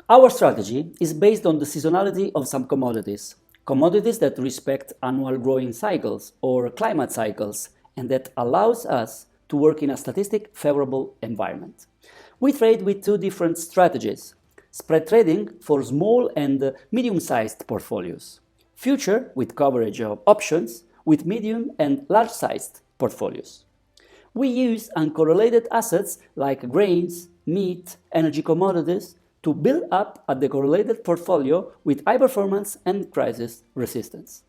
Our strategy is based on the seasonality of some commodities, commodities that respect annual growing cycles or climate cycles, and that allows us to work in a statistic favorable environment. We trade with two different strategies: spread trading for small and medium-sized portfolios, future with coverage of options with medium and large-sized portfolios. We use uncorrelated assets like grains, meat, energy commodities to build up a decorrelated portfolio with high performance and crisis resistance.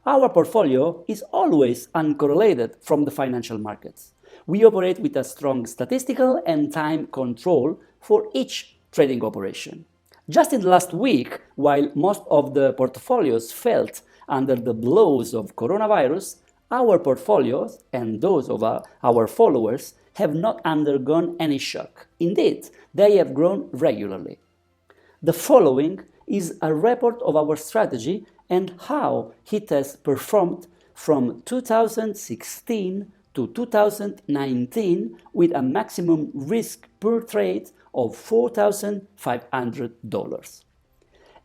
Our portfolio is always uncorrelated from the financial markets. We operate with a strong statistical and time control for each trading operation. Just in the last week, while most of the portfolios felt under the blows of coronavirus, our portfolios and those of our followers have not undergone any shock. Indeed, they have grown regularly. The following is a report of our strategy and how it has performed from 2016 to 2019 with a maximum risk per trade of $4,500.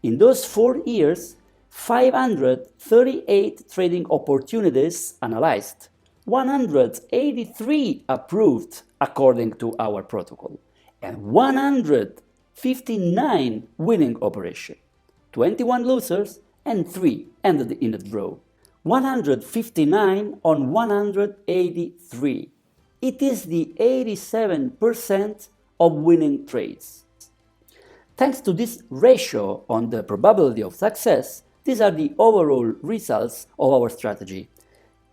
In those 4 years, 538 trading opportunities analyzed, 183 approved according to our protocol, and 159 winning operations, 21 losers, and 3 ended in a draw. 159 on 183. It is the 87% of winning trades. Thanks to this ratio on the probability of success, these are the overall results of our strategy.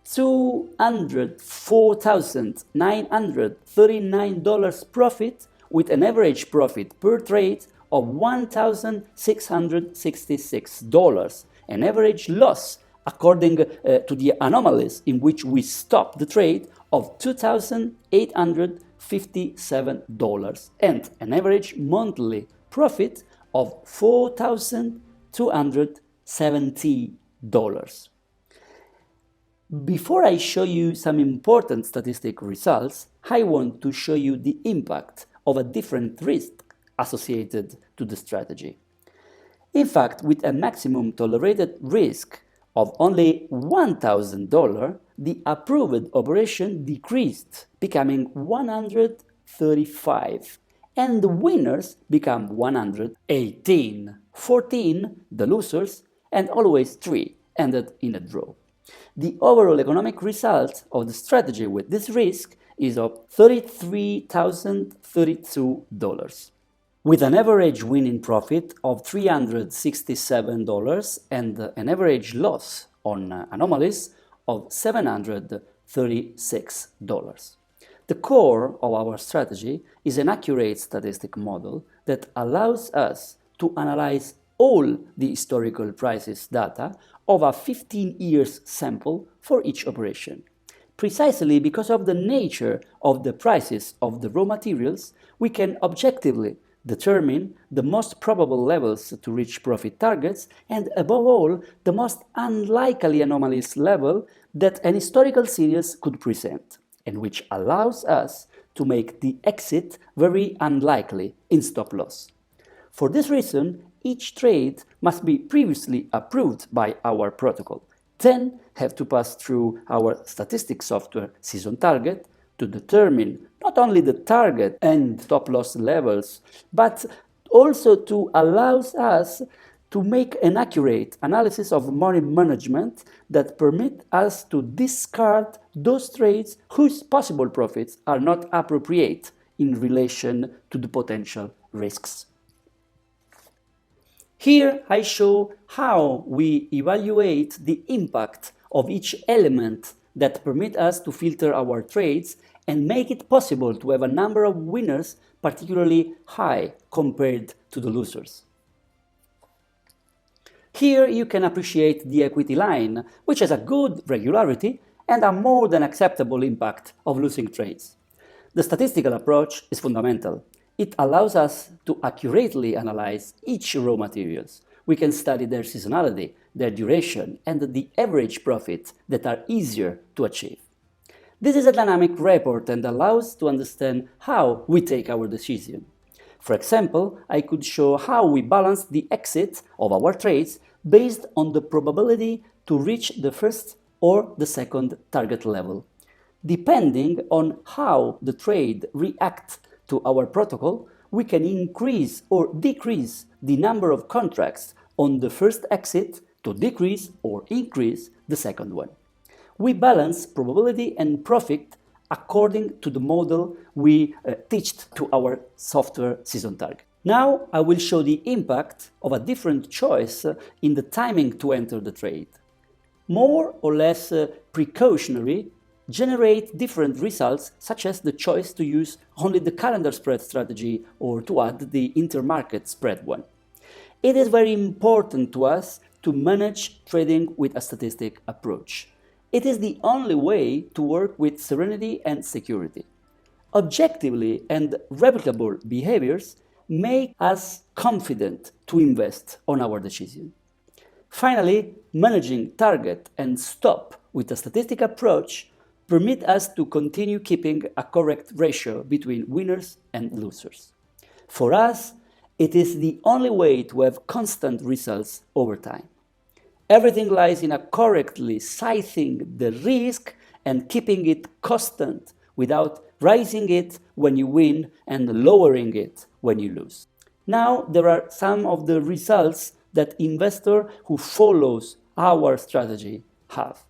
$204,939 profit with an average profit per trade of $1,666, an average loss according to the anomalies in which we stopped the trade of $2,857, and an average monthly profit of $4,270. Before I show you some important statistic results, I want to show you the impact of a different risk associated to the strategy. In fact, with a maximum tolerated risk of only $1,000, the approved operation decreased, becoming 135, and the winners become 118. 14, the losers, and always 3 ended in a draw. The overall economic result of the strategy with this risk is of $33,032, with an average winning profit of $367 and an average loss on anomalies of $736. The core of our strategy is an accurate statistic model that allows us to analyze all the historical prices data of a 15 years sample for each operation. Precisely because of the nature of the prices of the raw materials, we can objectively determine the most probable levels to reach profit targets and, above all, the most unlikely anomalies level that an historical series could present, and which allows us to make the exit very unlikely in stop loss. For this reason, each trade must be previously approved by our protocol, then have to pass through our statistics software Season Target to determine not only the target and stop loss levels, but also to allow us to make an accurate analysis of money management that permit us to discard those trades whose possible profits are not appropriate in relation to the potential risks. Here I show how we evaluate the impact of each element that permit us to filter our trades and make it possible to have a number of winners particularly high compared to the losers. Here you can appreciate the equity line, which has a good regularity and a more than acceptable impact of losing trades. The statistical approach is fundamental. It allows us to accurately analyze each raw materials. We can study their seasonality, their duration, and the average profit that are easier to achieve. This is a dynamic report and allows to understand how we take our decision. For example, I could show how we balance the exit of our trades based on the probability to reach the first or the second target level. Depending on how the trade reacts to our protocol, we can increase or decrease the number of contracts on the first exit to decrease or increase the second one. We balance probability and profit according to the model we teach to our software season target. Now I will show the impact of a different choice in the timing to enter the trade. More or less precautionary generate different results, such as the choice to use only the calendar spread strategy or to add the intermarket spread one. It is very important to us to manage trading with a statistic approach. It is the only way to work with serenity and security. Objectively and replicable behaviors make us confident to invest on our decision. Finally, managing target and stop with a statistic approach permit us to continue keeping a correct ratio between winners and losers. For us, it is the only way to have constant results over time. Everything lies in a correctly sizing the risk and keeping it constant without raising it when you win and lowering it when you lose. Now, there are some of the results that investor who follows our strategy have.